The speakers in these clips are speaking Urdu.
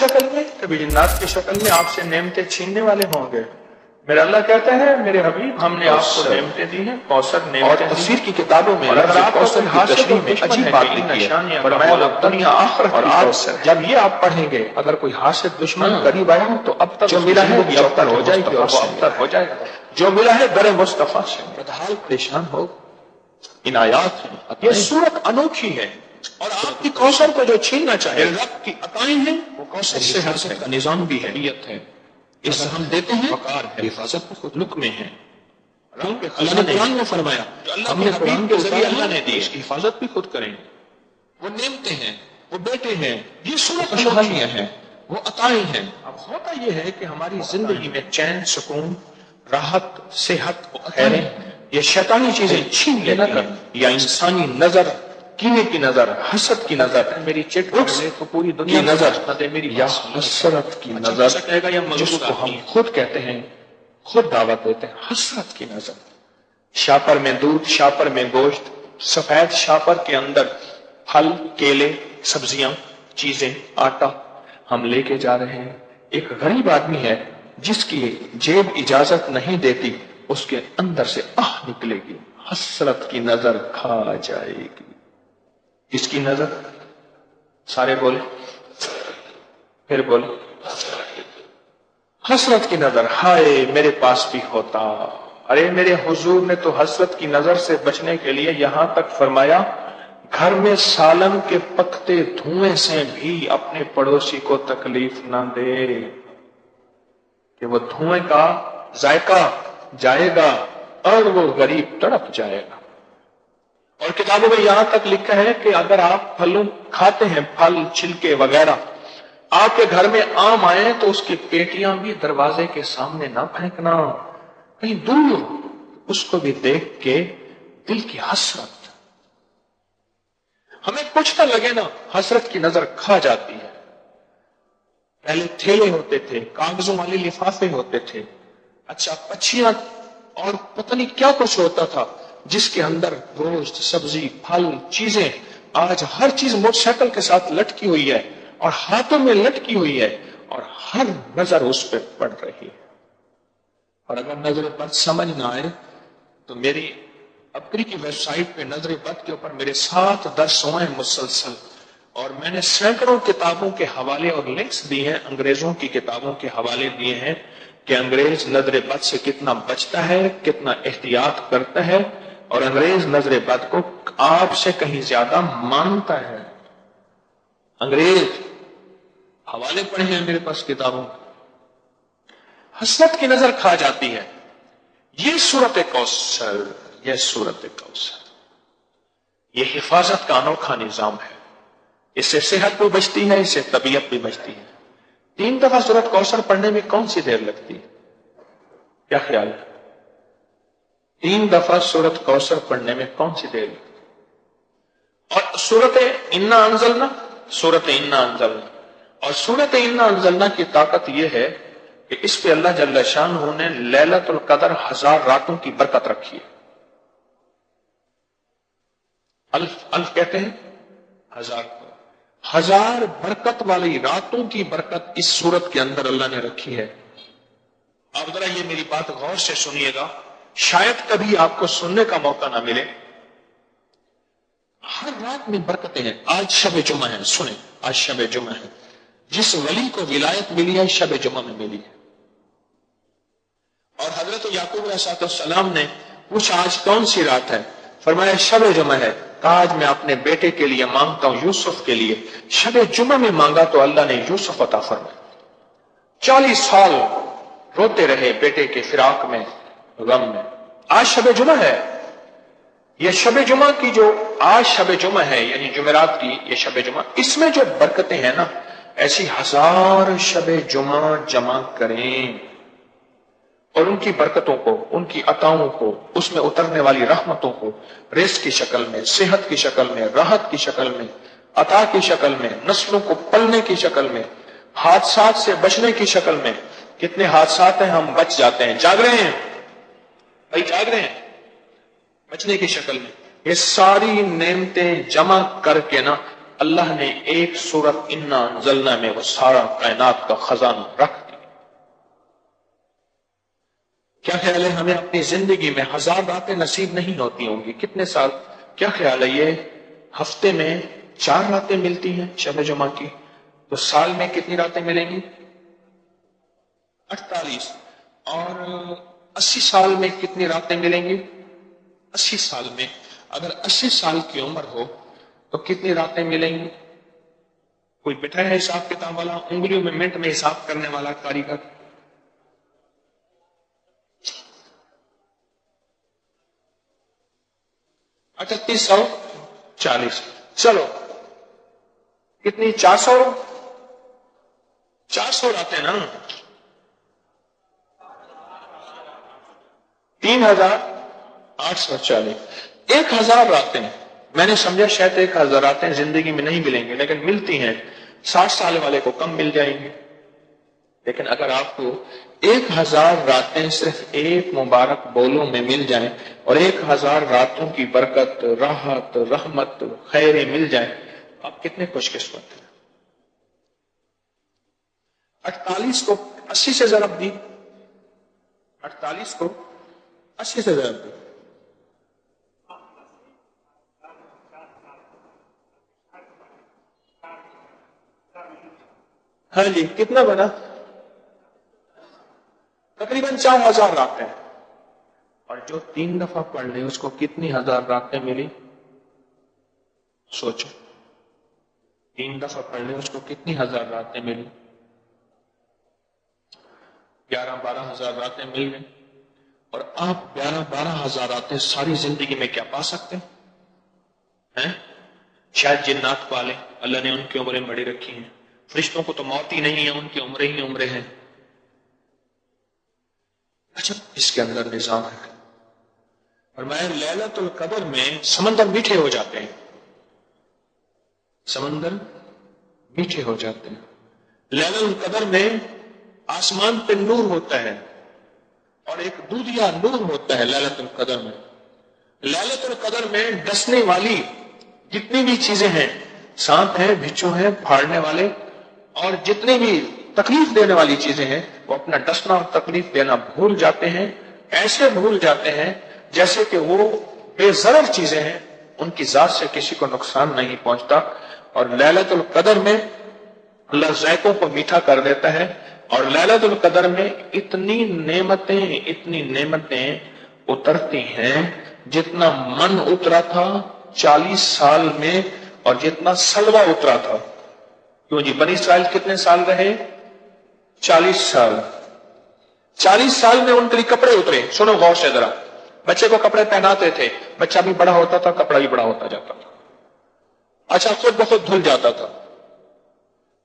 شکل میں کبھی جنات کی شکل میں آپ سے نعمتیں چھیننے والے ہوں گے. میرا اللہ کہتا ہے میرے حبیب ہم نے آپ کو نعمتیں دی ہیں, کوثر نعمتیں. اور تفسیر کی کتابوں میں کوثر کی تشریح میں عجیب بات لکھی ہے, فرمایا دنیا آخرت اور آج جب یہ آپ پڑھیں گے اگر کوئی حاسد دشمن قریب آیا تو اب تک جو ملا ہے وہ ابتر ہو جائے گی اور وہ ابتر ہو جائے گا. جو ملا ہے در مصطفیٰ سے بدحال پریشان ہو. ان آیات ہیں, یہ صورت انوکھی ہے اور آپ کی کوثر کو جو چھیننا چاہے رب کی عطائیں ہیں وہ کوثر سے حرکت کا نظام بھی ہے. اس سے ہم دیتے ہیں وقار ہے, حفاظت کو خود لک میں ہے. اللہ نے قرآن میں فرمایا ہم نے قرآن کے ذریعے اللہ نے دی, اس کی حفاظت بھی خود کریں. وہ نعمتیں ہیں, وہ بیٹے ہیں, یہ صورت خوشحالیاں ہیں, وہ عطائیں ہیں. اب ہوتا یہ ہے کہ ہماری زندگی میں چین, سکون, راحت, صحت, خیریں یہ شیطانی چیزیں چھین لیتی ہیں, یا انسانی نظر, کینے کی نظر, حسد کی نظر, میری چٹ رکس تو پوری دنیا کی نظر, میری یا حسرت کی نظر, جس کو ہم خود کہتے ہیں, خود دعوت دیتے ہیں, حسرت کی نظر. شاپر میں دودھ, شاپر میں گوشت, سفید شاپر کے اندر پھل, کیلے, سبزیاں, چیزیں, آٹا ہم لے کے جا رہے ہیں. ایک غریب آدمی ہے جس کی جیب اجازت نہیں دیتی, اس کے اندر سے آہ نکلے گی, حسرت کی نظر کھا جائے گی. کس کی نظر؟ سارے بولے, پھر بولے, حسرت کی نظر. ہائے میرے پاس بھی ہوتا. ارے میرے حضور نے تو حسرت کی نظر سے بچنے کے لیے یہاں تک فرمایا گھر میں سالن کے پکتے دھوئیں سے بھی اپنے پڑوسی کو تکلیف نہ دے, کہ وہ دھوئیں کا ذائقہ جائے گا اور وہ غریب تڑپ جائے گا. اور کتابوں میں یہاں تک لکھا ہے کہ اگر آپ پھلوں کھاتے ہیں, پھل, چھلکے وغیرہ, آپ کے گھر میں آم آئے تو اس کی پیٹیاں بھی دروازے کے سامنے نہ پھینکنا, کہیں دور, اس کو بھی دیکھ کے دل کی حسرت. ہمیں کچھ نہ لگے نا, حسرت کی نظر کھا جاتی ہے. پہلے تھیلے ہوتے تھے, کاغذوں والے لفافے ہوتے تھے, اچھا پچیاں اور پتہ نہیں کیا کچھ ہوتا تھا جس کے اندر گوشت, سبزی, پھل, چیزیں. آج ہر چیز موٹر سائیکل کے ساتھ لٹکی ہوئی ہے اور ہاتھوں میں لٹکی ہوئی ہے اور ہر نظر اس پہ پڑ رہی ہے. اور اگر نظر بد سمجھ نہ آئے تو میری اپنی کی ویب سائٹ پہ نظر بد کے اوپر میرے 7 درس ہوئے ہیں مسلسل, اور میں نے سینکڑوں کتابوں کے حوالے اور لنکس دیے ہیں, انگریزوں کی کتابوں کے حوالے دیے ہیں کہ انگریز نظر بد سے کتنا بچتا ہے, کتنا احتیاط کرتا ہے, اور انگریز نظر بد کو آپ سے کہیں زیادہ مانتا ہے. انگریز حوالے پڑھے ہیں میرے پاس کتابوں. حسرت کی نظر کھا جاتی ہے. یہ صورت کوثر, یہ صورت کوثر, یہ حفاظت کا انوکھا نظام ہے. اس سے صحت بھی بچتی ہے, اس سے طبیعت بھی بچتی ہے. 3 دفعہ صورت کوثر پڑھنے میں کون سی دیر لگتی ہے؟ کیا خیال ہے؟ 3 دفعہ صورت کوثر پڑھنے میں کون سی دیر لگتی ہے؟ اور صورت انا انزلنا, صورت انا انزلنا, اور صورت انا انزلنا کی طاقت یہ ہے کہ اس پہ اللہ جل شانہ نے لیلۃ القدر 1000 راتوں کی برکت رکھی ہے. الف کہتے ہیں 1000 برکت والی راتوں کی برکت اس صورت کے اندر اللہ نے رکھی ہے. آپ ذرا یہ میری بات غور سے سنیے گا, شاید کبھی آپ کو سننے کا موقع نہ ملے. ہر رات میں برکتیں ہیں. آج شب جمعہ ہے, سنیں, آج شب جمعہ ہے. جس ولی کو ولایت ملی ہے شب جمعہ میں ملی ہے. اور حضرت یعقوب علیہ السلام نے پوچھا آج کون سی رات ہے؟ فرمایا شب جمعہ ہے. کہا آج میں اپنے بیٹے کے لیے مانگتا ہوں, یوسف کے لیے. شب جمعہ میں مانگا تو اللہ نے یوسف عطا فرمایا. 40 سال روتے رہے بیٹے کے فراق میں, غم میں. آج شب جمعہ ہے. یہ شب جمعہ کی جو آج شب جمعہ ہے یعنی جمعرات کی یہ شب جمعہ, اس میں جو برکتیں ہیں نا, ایسی 1000 شب جمعہ جمع کریں اور ان کی برکتوں کو, ان کی عطاؤں کو, اس میں اترنے والی رحمتوں کو رزق کی شکل میں, صحت کی شکل میں, راحت کی شکل میں, عطا کی شکل میں, نسلوں کو پلنے کی شکل میں, حادثات سے بچنے کی شکل میں. کتنے حادثات ہیں ہم بچ جاتے ہیں, جاگ رہے ہیں بھائی, جاگ رہے ہیں, بچنے کی شکل میں. یہ ساری نعمتیں جمع کر کے نا اللہ نے ایک سورت انا انزلنا میں وہ سارا کائنات کا خزانہ رکھ دیا. کیا خیال ہے ہمیں اپنی زندگی میں 1000 راتیں نصیب نہیں ہوتی ہوں گی؟ کتنے سال؟ کیا خیال ہے یہ ہفتے میں 4 راتیں ملتی ہیں شب جمعہ کی، تو سال میں کتنی راتیں ملیں گی؟ 48. اور 80 سال میں کتنی راتیں ملیں گی؟ 80 سال میں اگر 80 سال کی عمر ہو تو کتنی راتیں ملیں گی؟ کوئی بیٹھا ہے حساب کتاب والا، انگلیوں میں منٹ میں حساب کرنے والا کاریگر؟ اچھا 340. چلو کتنی؟ 400 راتیں نا. 3840. 1000 راتیں. میں نے سمجھا شاید 1000 راتیں زندگی میں نہیں ملیں گی، لیکن ملتی ہیں. 60 سال والے کو کم مل جائیں گے. لیکن اگر آپ کو 1000 راتیں صرف ایک مبارک بولوں میں مل جائیں اور 1000 راتوں کی برکت، راحت، رحمت، خیریں مل جائیں، آپ کتنے خوش قسمت ہیں. 48 کو 80 سے ضرب دی. 48 کو 80 سے ضرب دی. ہاں جی کتنا بنا؟ تقریباً 4000 راتیں. اور جو 3 دفعہ پڑھ لے اس کو کتنی 1000 راتیں ملی؟ سوچو. 3 دفعہ پڑھ لے اس کو کتنی 1000 راتیں ملی؟ 11-12 ہزار راتیں مل گئی. اور آپ 11-12 ہزار راتیں ساری زندگی میں کیا پا سکتے ہیں؟ شاید جنات پالے، اللہ نے ان کی عمریں بڑی رکھی ہیں. فرشتوں کو تو موت ہی نہیں ہے، ان کی عمریں ہی عمریں ہیں. اچھا اس کے اندر نظام ہے. اور میں لیلۃ القدر میں سمندر میٹھے ہو جاتے ہیں. سمندر میٹھے ہو جاتے ہیں. لیلۃ القدر میں آسمان پہ نور ہوتا ہے اور ایک دودھیا نور ہوتا ہے. لیلۃ القدر میں، لیلۃ القدر میں ڈسنے والی جتنی بھی چیزیں ہیں، سانپ ہیں، بچھو ہیں، پھاڑنے والے، اور جتنی بھی تکلیف دینے والی چیزیں ہیں، وہ اپنا ڈسنا اور تکلیف دینا بھول جاتے ہیں. ایسے بھول جاتے ہیں جیسے کہ وہ بے ضرر چیزیں ہیں، ان کی ذات سے کسی کو نقصان نہیں پہنچتا. اور لیلۃ القدر میں اللہ ذائقوں کو میٹھا کر دیتا ہے. اور لیلۃ القدر میں اتنی نعمتیں اترتی ہیں جتنا من اترا تھا 40 سال میں اور جتنا سلوہ اترا تھا. کیوں جی؟ بنی اسرائیل کتنے سال رہے؟ 40 سال. 40 سال میں ان کے لیے کپڑے اترے. سنو غور سے ذرا. بچے کو کپڑے پہناتے تھے، بچہ بھی بڑا ہوتا تھا، کپڑا بھی بڑا ہوتا جاتا تھا. اچھا خود بخود دھل جاتا تھا.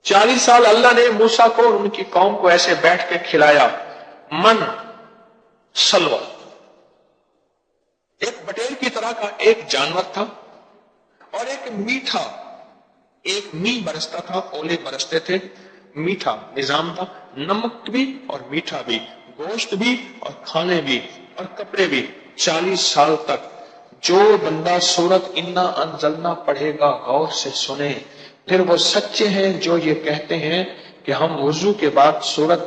40 سال اللہ نے موسیٰ کو اور ان کی قوم کو ایسے بیٹھ کے کھلایا. من سلوہ ایک بٹیر کی طرح کا ایک جانور تھا، اور ایک میٹھا، ایک می برستا تھا، اولے برستے تھے. میٹھا نظام تھا، نمک بھی اور میٹھا بھی، گوشت بھی اور کھانے بھی اور کپڑے بھی. 40 سال تک جو بندہ سورت انا انزلنا پڑھے گا، غور سے سنے، پھر وہ سچے ہیں جو یہ کہتے ہیں کہ ہم وضو کے بعد سورت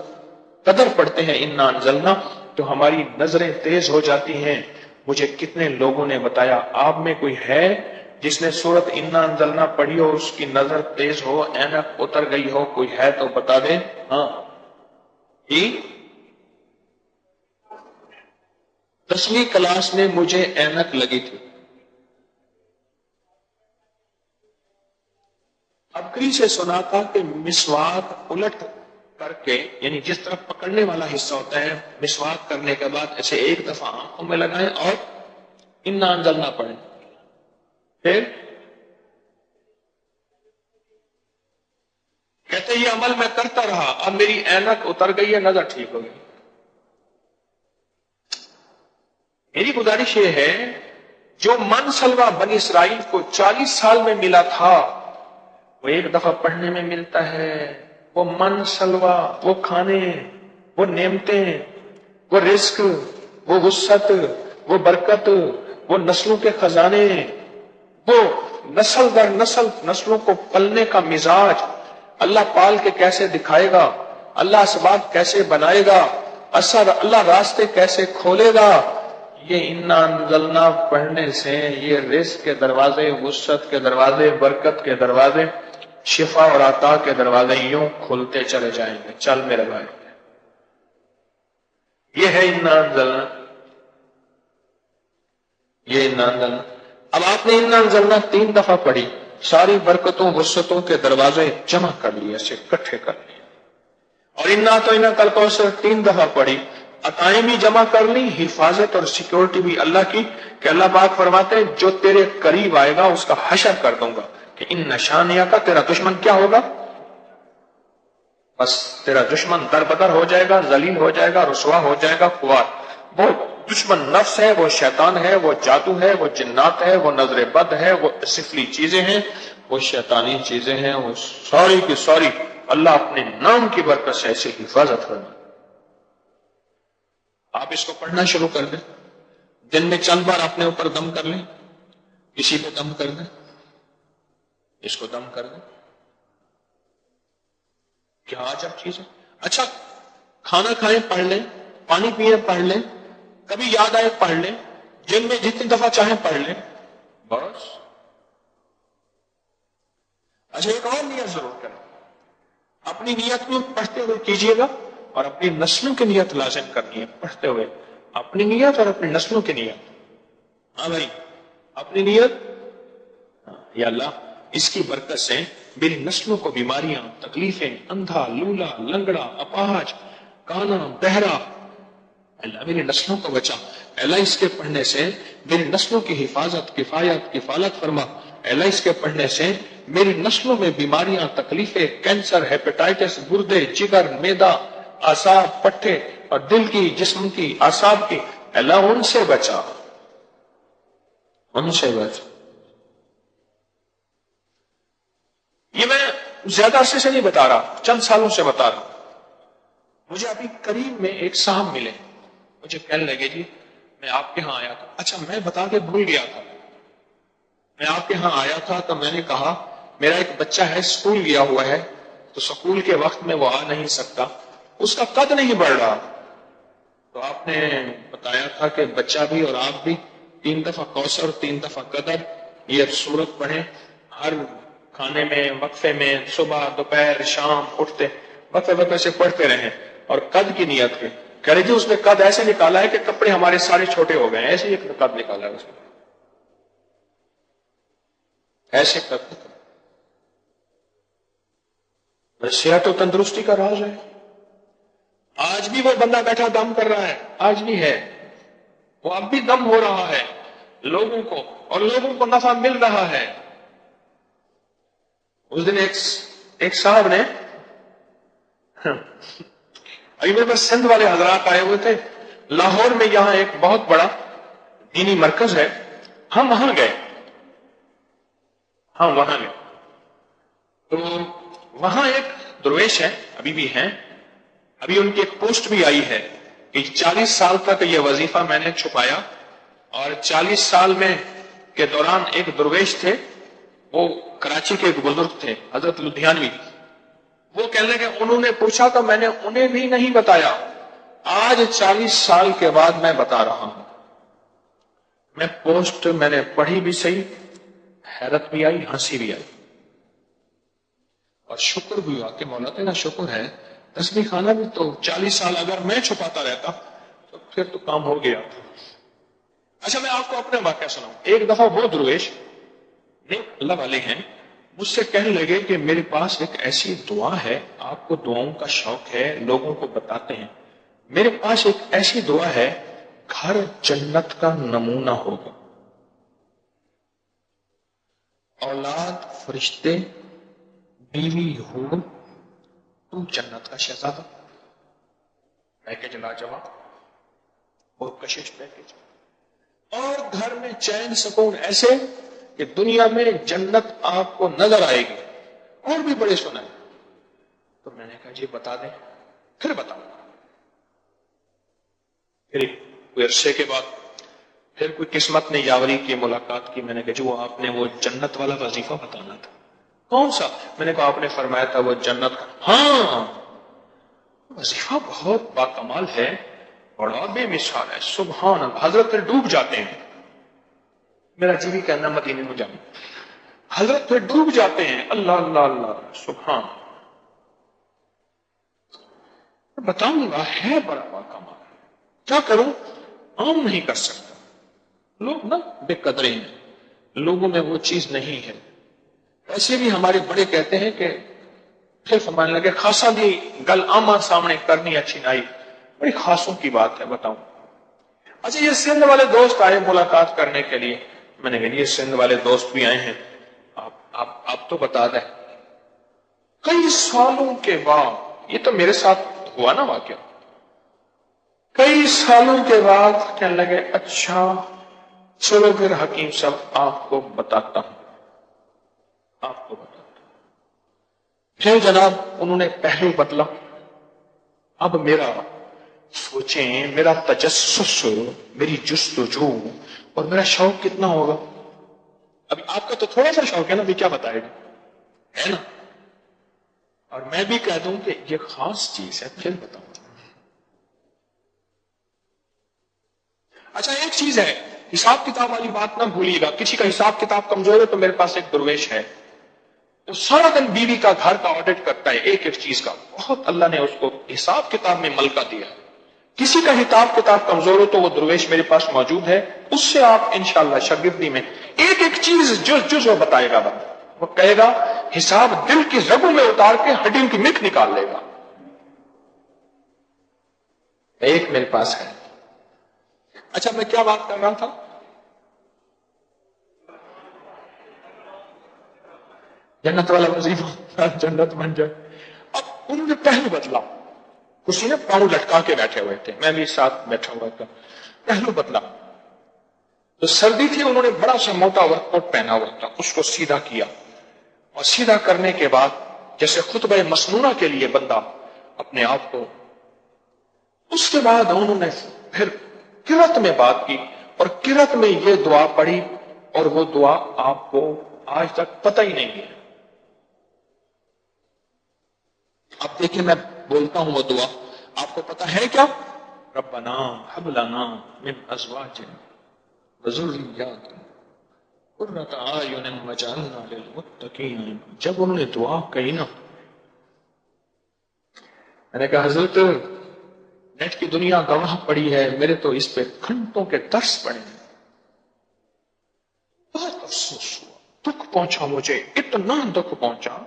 قدر پڑھتے ہیں انا انزلنا تو ہماری نظریں تیز ہو جاتی ہیں. مجھے کتنے لوگوں نے بتایا آپ میں کوئی ہے جس نے سورت انا انزلنا پڑھی ہو، اس کی نظر تیز ہو، اینک اتر گئی ہو؟ کوئی ہے تو بتا دے. ہاں جی 10ویں کلاس میں مجھے اینک لگی تھی. ابکری سے سنا تھا کہ مسواک الٹ کر کے، یعنی جس طرف پکڑنے والا حصہ ہوتا ہے، مسواک کرنے کے بعد ایسے ایک دفعہ آنکھوں میں لگائیں اور انا انزلنا پڑھیں. پھر کہتے یہ عمل میں کرتا رہا، اب میری اینک اتر گئی ہے، نظر ٹھیک ہو گئی. میری گزارش یہ ہے جو من سلوہ بنی اسرائیل کو 40 سال میں ملا تھا وہ ایک دفعہ پڑھنے میں ملتا ہے. وہ من سلوہ، وہ کھانے، وہ نعمتیں، وہ رزق، وہ وسعت، وہ برکت، وہ نسلوں کے خزانے، وہ نسل در نسل نسلوں کو پلنے کا مزاج اللہ پال کے کیسے دکھائے گا، اللہ اسباب کیسے بنائے گا، اثر اللہ راستے کیسے کھولے گا، یہ انا انزلنا پڑھنے سے یہ رزق کے دروازے، وسعت کے دروازے، برکت کے دروازے، شفا اور عطا کے دروازے یوں کھلتے چلے جائیں گے. چل میرے بھائی، یہ ہے انا انزلنا، یہ انا انزلنا. اب آپ نے انا انزلنا 3 دفعہ پڑھی، ساری برکتوں وسعتوں کے دروازے جمع کر لیے، اسے اکٹھے کر لیے. اور انا تو انا کل کوثر 3 دفعہ پڑھی، عطائیں بھی جمع کر لی، حفاظت اور سیکورٹی بھی اللہ کی، کہ اللہ پاک فرماتے ہیں جو تیرے قریب آئے گا اس کا حشر کر دوں گا، کہ ان نشانیہ کا تیرا دشمن کیا ہوگا، بس تیرا دشمن در بدر ہو جائے گا، ذلیل ہو جائے گا، رسوا ہو جائے گا. خوار وہ دشمن نفس ہے، وہ شیطان ہے، وہ جادو ہے، وہ جنات ہے، وہ نظر بد ہے، وہ سفلی چیزیں ہیں، وہ شیطانی چیزیں ہیں، وہ ساری کی ساری اللہ اپنے نام کی برکت سے ایسی حفاظت کرنا. آپ اس کو پڑھنا شروع کر دیں، دن میں چند بار اپنے اوپر دم کر لیں، کسی پہ دم کر دیں، اس کو دم کر دیں. کیا عجب چیز ہے. اچھا کھانا کھائیں پڑھ لیں، پانی پیئے پڑھ لیں، کبھی یاد آئے پڑھ لیں، دن میں جتنی دفعہ چاہیں پڑھ لیں، بس. اچھا ایک اور نیت ضرور کریں، اپنی نیت میں پڑھتے ہوئے کیجئے گا اور اپنی نسلوں کی نیت لازم کرنی ہے. پڑھتے ہوئے اپنی نیت اور اپنی نسلوں کی نیت. ہاں بھائی اپنی نیت، یا اللہ اس کی برکت سے میری نسلوں کو بیماریاں، تکلیفیں، اندھا، لولا، لنگڑا، اپاہج، کانا، بہرا، اللہ میری نسلوں کو بچا. اللہ اس کے پڑھنے سے میری نسلوں کی حفاظت، کفایت، کفالت فرما. اللہ اس کے پڑھنے سے میری نسلوں میں بیماریاں، تکلیفیں، کینسر، ہیپیٹائٹس، گردے، جگر، میدا، اعصاب، پٹھے اور دل کی، جسم کی، اعصاب کی، اللہ ان سے بچا، ان سے بچا. یہ میں زیادہ عرصے سے نہیں بتا رہا، چند سالوں سے بتا رہا ہوں. مجھے ابھی قریب میں ایک صاحب ملے، مجھے کہنے لگے جی میں آپ کے ہاں آیا تھا. اچھا میں بتا کے بھول گیا تھا، میں آپ کے ہاں آیا تھا تو میں نے کہا میرا ایک بچہ ہے اسکول گیا ہوا ہے تو اسکول کے وقت میں وہ آ نہیں سکتا، اس کا قد نہیں بڑھ رہا. تو آپ نے بتایا تھا کہ بچہ بھی اور آپ بھی 3 دفعہ کوثر، 3 دفعہ قدر یہ سورت پڑھیں، ہر کھانے میں، وقفے میں، صبح دوپہر شام اٹھتے وقفے وقفے سے پڑھتے رہیں. اور قد کی نیت کے کہہ رہے جی اس نے قد ایسے نکالا ہے کہ کپڑے ہمارے سارے چھوٹے ہو گئے ہیں، ایسے ہی قد نکالا ہے اس نے، ایسے قد. صحت و تندرستی کا راز ہے. آج بھی وہ بندہ بیٹھا دم کر رہا ہے، آج بھی ہے وہ، اب بھی دم ہو رہا ہے لوگوں کو، اور لوگوں کو نفع مل رہا ہے. اس دن ایک صاحب نے ابھی میرے پاس سندھ والے حضرات آئے ہوئے تھے، لاہور میں یہاں ایک بہت بڑا دینی مرکز ہے، ہم وہاں گئے، تو وہاں ایک درویش ہے، ابھی بھی ہیں، ابھی ان کی ایک پوسٹ بھی آئی ہے کہ 40 سال تک یہ وظیفہ میں نے چھپایا، اور 40 سال میں کے دوران ایک درویش تھے، وہ کراچی کے ایک بزرگ تھے حضرت لدھیانوی. وہ کہنے لگے انہوں نے پوچھا تو میں نے انہیں بھی نہیں بتایا، آج 40 سال کے بعد میں بتا رہا ہوں. میں پوسٹ میں نے پڑھی بھی صحیح، حیرت بھی آئی، ہنسی بھی آئی، اور شکر بھی ہوا کہ مولا تیرا شکر ہے، تسبیح خانہ بھی تو 40 سال اگر میں چھپاتا رہتا تو پھر تو کام ہو گیا. اچھا میں آپ کو اپنے واقعہ سناؤں. ایک دفعہ وہ درویش اللہ والے ہیں مجھ سے کہنے لگے کہ میرے پاس ایک ایسی دعا ہے، آپ کو دعاؤں کا شوق ہے، لوگوں کو بتاتے ہیں، میرے پاس ایک ایسی دعا ہے، گھر جنت کا نمونہ ہوگا، اولاد فرشتے، بیوی ہو تو جنت کا شہزادہ. پیکج لاجواب اور کشش پیکج، اور گھر میں چین سکون ایسے کہ دنیا میں جنت آپ کو نظر آئے گی، اور بھی بڑے سنا ہے. تو میں نے کہا جی بتا دیں. پھر بتاؤں. پھر کوئی عرصے کے بعد پھر کوئی قسمت نے یاوری کی ملاقات کی، میں نے کہا جو آپ نے وہ جنت والا وظیفہ بتانا تھا۔ کون سا؟ میں نے کہا آپ نے فرمایا تھا وہ جنت کا۔ ہاں وظیفہ بہت باکمال ہے، بڑا بے مثال ہے، سبحان اللہ۔ حضرت پھر ڈوب جاتے ہیں، میرا جی بھی کہنا مدینے میں جاؤں، حضرت پھر ڈوب جاتے ہیں، اللہ اللہ اللہ سبحان۔ بتاؤں گا ہے بڑا باکمال، کیا کروں عام نہیں کر سکتا، لوگ نا بے قدرے ہیں، لوگوں میں وہ چیز نہیں ہے۔ ایسے بھی ہمارے بڑے کہتے ہیں کہ پھر فرمانے لگے خاصا دی گل آما سامنے کرنی اچھی نائی، بڑی خاصوں کی بات ہے بتاؤں۔ اچھا یہ سندھ والے دوست آئے ملاقات کرنے کے لیے، میں نے کہا یہ سندھ والے دوست بھی آئے ہیں، آپ تو بتا دیں۔ کئی سالوں کے بعد، یہ تو میرے ساتھ ہوا نا واقعہ، کئی سالوں کے بعد کہنے لگے اچھا چلو پھر حکیم صاحب آپ کو بتاتا ہوں، آپ کو بتاتا ہوں۔ پھر جناب انہوں نے پہلو بدلا۔ اب میرا سوچیں، میرا تجسس، میری جستجو اور میرا شوق کتنا ہوگا۔ ابھی آپ کا تو تھوڑا سا شوق ہے نا، ابھی کیا بتائے گا، ہے نا، اور میں بھی کہہ دوں کہ یہ خاص چیز ہے پھر بتاؤں۔ اچھا ایک چیز ہے، حساب کتاب والی بات نہ بھولیے گا، کسی کا حساب کتاب کمزور ہے تو میرے پاس ایک درویش ہے، تو سارا دن بیوی کا گھر کا آڈٹ کرتا ہے، ایک ایک چیز کا، بہت اللہ نے اس کو حساب کتاب میں ملکہ دیا ہے۔ کسی کا حساب کتاب کمزور ہو تو وہ درویش میرے پاس موجود ہے، اس سے آپ انشاءاللہ شاگردی میں ایک ایک چیز جز وہ بتائے گا، وہ کہے گا حساب دل کی رگوں میں اتار کے ہڈیوں کی مک نکال لے گا۔ ایک میرے پاس ہے۔ اچھا میں کیا بات کر رہا تھا، جنت والا وظیفہ، جنت بن جائے۔ اب انہوں نے پہلو بدلا، کسی نے پاؤں لٹکا کے بیٹھے ہوئے تھے، میں بھی ساتھ بیٹھا ہوا تھا، پہلو بدلا۔ تو سردی تھی، انہوں نے بڑا سا موٹا ورک کوٹ پہنا ہوا تھا، اس کو سیدھا کیا، اور سیدھا کرنے کے بعد جیسے خطبہ مسنونہ کے لیے بندہ اپنے آپ کو، اس کے بعد انہوں نے پھر قرات میں بات کی، اور قرات میں یہ دعا پڑھی، اور وہ دعا آپ کو آج تک پتہ ہی نہیں ہے۔ اب دیکھیں میں بولتا ہوں وہ دعا، آپ کو پتہ ہے کیا؟ ربنا ہب لنا من ازواجنا وذرياتنا قرۃ اعین واجعلنا للمتقین۔ جب انہوں نے دعا کہی نا، میں نے کہا حضرت نیٹ کی دنیا گواہ پڑی ہے، میرے تو اس پہ گھنٹوں کے درس پڑے ہیں، بہت افسوس ہوا، دکھ پہنچا مجھے، اتنا دکھ پہنچا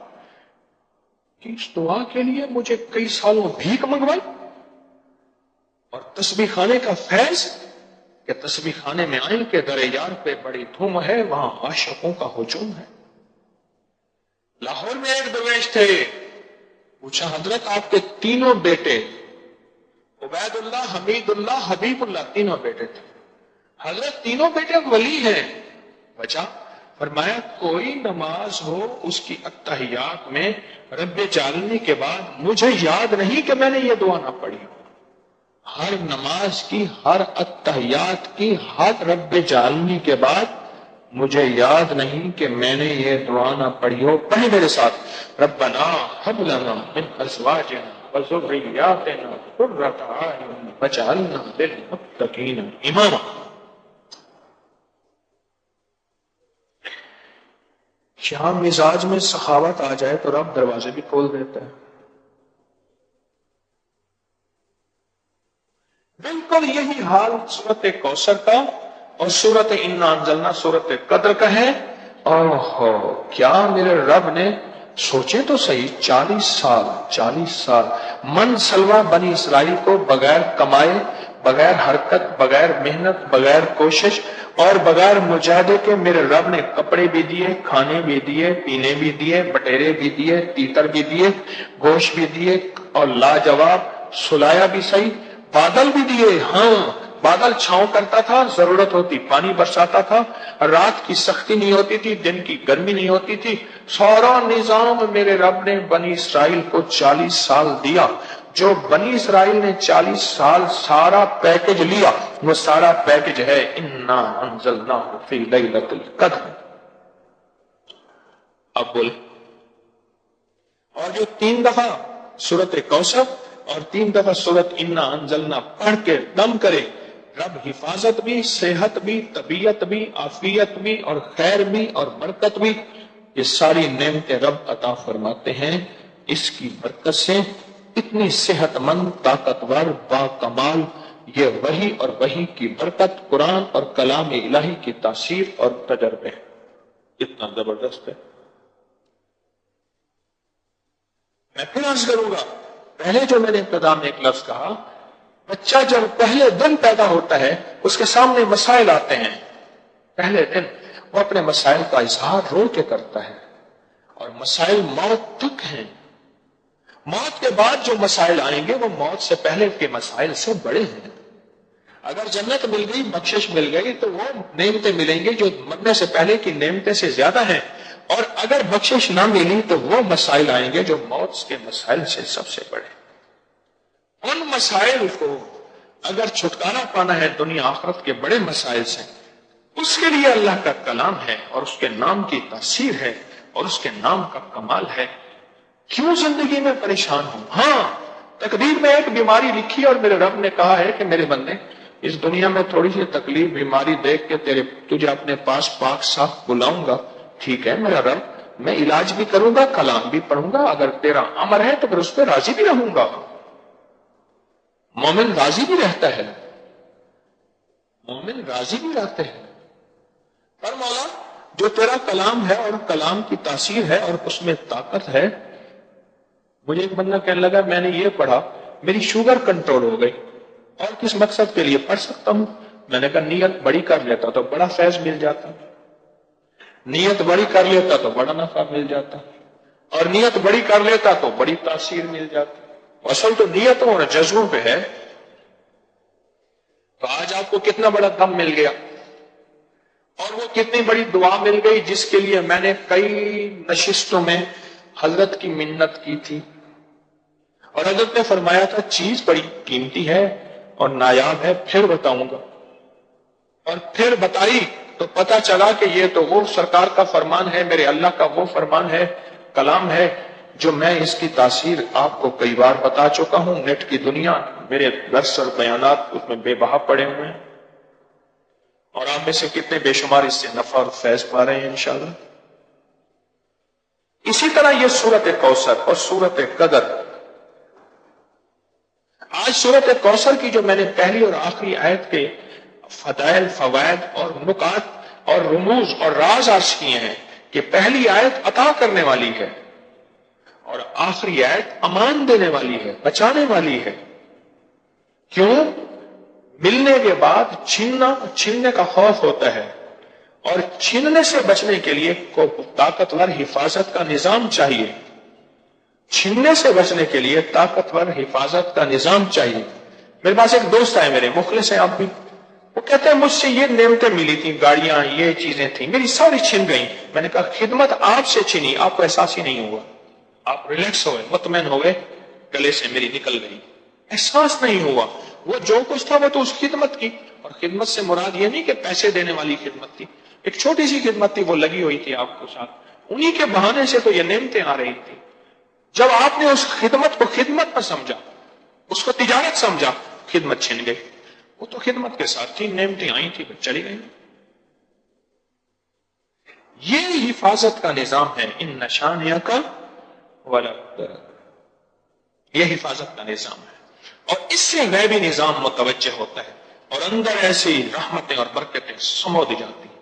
کہ اس دعا کے لیے مجھے کئی سالوں بھیک منگوائی، اور تسبیح خانے کا فیض کہ تسبیح خانے میں آئیں کہ در یار پہ بڑی دھوم ہے، وہاں عاشقوں کا ہجوم ہے۔ لاہور میں ایک درویش تھے، پوچھا حضرت آپ کے تینوں بیٹے عبید اللہ، حمید اللہ، حبیب اللہ، تینوں بیٹے تھے، حضرت تینوں بیٹے ولی ہیں، بچا فرمایا کوئی نماز ہو اس کی اتحیات میں رب جعلنی کے بعد مجھے یاد نہیں کہ میں نے یہ دعا نہ پڑھی، ہر نماز کی، ہر اتحیات کی، ہر رب جعلنی کے بعد مجھے یاد نہیں کہ میں نے یہ دعا نہ پڑھی ہو۔ پڑھی میرے ساتھ، ربنا ہب لنا من ازواجنا وذریاتنا قرۃ اعین واجعلنا للمتقین اماما۔ یہاں مزاج میں سخاوت آ جائے تو رب دروازے بھی کھول دیتا ہے۔ بالکل یہی حال سورت کوثر کا اور سورت انا انزلنا سورت قدر کا ہے۔ اوہو کیا میرے رب نے، سوچیں تو صحیح، 40 سال من سلوا بنی اسرائیل کو بغیر کمائے، بغیر حرکت، بغیر محنت، بغیر کوشش اور بغیر مجاہدے کے میرے رب نے کپڑے بھی دیے، کھانے بھی دیے، پینے بھی دیے، بٹیرے بھی دیے، تیتر بھی دیے، گوشت بھی دیے، اور لاجواب سلایا بھی صحیح، بادل بھی دیے۔ ہاں بادل چھاؤں کرتا تھا، ضرورت ہوتی پانی برساتا تھا، رات کی سختی نہیں ہوتی تھی، دن کی گرمی نہیں ہوتی تھی، سارا نظام میرے رب نے بنی اسرائیل کو 40 سال دیا۔ جو بنی اسرائیل نے 40 سال سارا پیکج لیا، وہ سارا پیکج ہے انا انزلناہ فی لیلۃ القدر. اب بولے، اور جو 3 دفعہ سورۃ کوثر اور 3 دفعہ سورۃ انا انزلنا پڑھ کے دم کرے، رب حفاظت بھی، صحت بھی، طبیعت بھی، عافیت بھی، اور خیر بھی، اور برکت بھی، یہ ساری نعمتیں رب عطا فرماتے ہیں. اس کی برکت سے اتنی صحت مند، طاقتور، با کمال یہ وحی اور وحی کی برکت، قرآن اور کلام الہی کی تاثیر اور تجربے اتنا زبردست ہے. میں پھر عرض کروں گا، پہلے جو میں نے ابتدا میں ایک لفظ کہا، بچہ جب پہلے دن پیدا ہوتا ہے اس کے سامنے مسائل آتے ہیں، پہلے دن وہ اپنے مسائل کا اظہار رو کے کرتا ہے، اور مسائل موت تک ہیں. موت کے بعد جو مسائل آئیں گے وہ موت سے پہلے کے مسائل سے بڑے ہیں. اگر جنت مل گئی، بخشش مل گئی، تو وہ نعمتیں ملیں گی جو مرنے سے پہلے کی نعمتیں سے زیادہ ہیں، اور اگر بخشش نہ ملی تو وہ مسائل آئیں گے جو موت کے مسائل سے سب سے بڑے. ان مسائل کو اگر چھٹکارا پانا ہے دنیا آخرت کے بڑے مسائل سے، اس کے لیے اللہ کا کلام ہے، اور اس کے نام کی تاثیر ہے، اور اس کے نام کا کمال ہے. کیوں زندگی میں پریشان ہوں؟ ہاں، تقدیر میں ایک بیماری لکھی، اور میرے رب نے کہا ہے کہ میرے بندے، اس دنیا میں تھوڑی سی تکلیف بیماری دیکھ کے تجھے اپنے پاس پاک صاف بلاؤں گا. ٹھیک ہے میرا رب، میں علاج بھی کروں گا، کلام بھی پڑھوں گا، اگر تیرا امر ہے تو پھر اس پہ راضی بھی رہوں گا. مومن راضی بھی رہتا ہے، مومن راضی بھی رہتے ہیں. پر مولا، جو تیرا کلام ہے اور کلام کی تاثیر ہے اور اس میں طاقت ہے. مجھے ایک بندہ کہنے لگا، میں نے یہ پڑھا، میری شوگر کنٹرول ہو گئی، اور کس مقصد کے لیے پڑھ سکتا ہوں؟ میں نے کہا نیت بڑی کر لیتا تو بڑا فیض مل جاتا، نیت بڑی کر لیتا تو بڑا نفع مل جاتا، اور نیت بڑی کر لیتا تو بڑی تاثیر مل جاتی. اصل تو نیتوں اور جذبوں پہ ہے. تو آج آپ کو کتنا بڑا دم مل گیا، اور وہ کتنی بڑی دعا مل گئی جس کے لیے میں نے کئی نشستوں میں حضرت کی منت کی تھی، اور حضرت نے فرمایا تھا چیز بڑی قیمتی ہے اور نایاب ہے، پھر بتاؤں گا. اور پھر بتائی تو پتا چلا کہ یہ تو وہ سرکار کا فرمان ہے، میرے اللہ کا وہ فرمان ہے، کلام ہے، جو میں اس کی تاثیر آپ کو کئی بار بتا چکا ہوں. نیٹ کی دنیا، میرے درس اور بیانات اس میں بے بہا پڑے ہوئے ہیں، اور آپ میں سے کتنے بے شمار اس سے نفع اور فیض پا رہے ہیں انشاءاللہ. اسی طرح یہ سورۃ کوثر اور سورۃ قدر. آج سورۃ کوثر کی جو میں نے پہلی اور آخری آیت کے فضائل، فوائد اور نکات اور رموز اور راز عرض کیے ہیں کہ پہلی آیت عطا کرنے والی ہے، اور آخری آیت امان دینے والی ہے، بچانے والی ہے. کیوں؟ ملنے کے بعد چھیننے کا خوف ہوتا ہے، اور چھیننے سے بچنے کے لیے طاقتور حفاظت کا نظام چاہیے. چھیننے سے بچنے کے لیے طاقتور حفاظت کا نظام چاہیے. میرے پاس ایک دوست ہے، میرے مخلص ہیں آپ بھی، وہ کہتے ہیں مجھ سے یہ نعمتیں ملی تھیں، گاڑیاں، یہ چیزیں تھیں، میری ساری چھن گئیں. میں نے کہا خدمت آپ سے چھنی، آپ کو احساس ہی نہیں ہوا، آپ ریلیکس ہوئے، مطمئن ہوئے، گلے سے میری نکل گئی، احساس نہیں ہوا. وہ جو کچھ تھا وہ تو اس خدمت کی، اور خدمت سے مراد یہ نہیں کہ پیسے دینے والی خدمت تھی، ایک چھوٹی سی خدمت تھی، وہ لگی ہوئی تھی آپ کو ساتھ، انہی کے بہانے سے تو یہ نعمتیں آ رہی تھی. جب آپ نے اس خدمت کو خدمت پر سمجھا، اس کو تجارت سمجھا، خدمت چھن گئی. وہ تو خدمت کے ساتھ تھی، نعمتیں آئی تھی، چلی گئی. یہ حفاظت کا نظام ہے. ان نشانیہ کا ولابتر، یہ حفاظت کا نظام ہے، اور اس سے غیبی نظام متوجہ ہوتا ہے، اور اندر ایسی رحمتیں اور برکتیں سمو دی جاتی ہیں.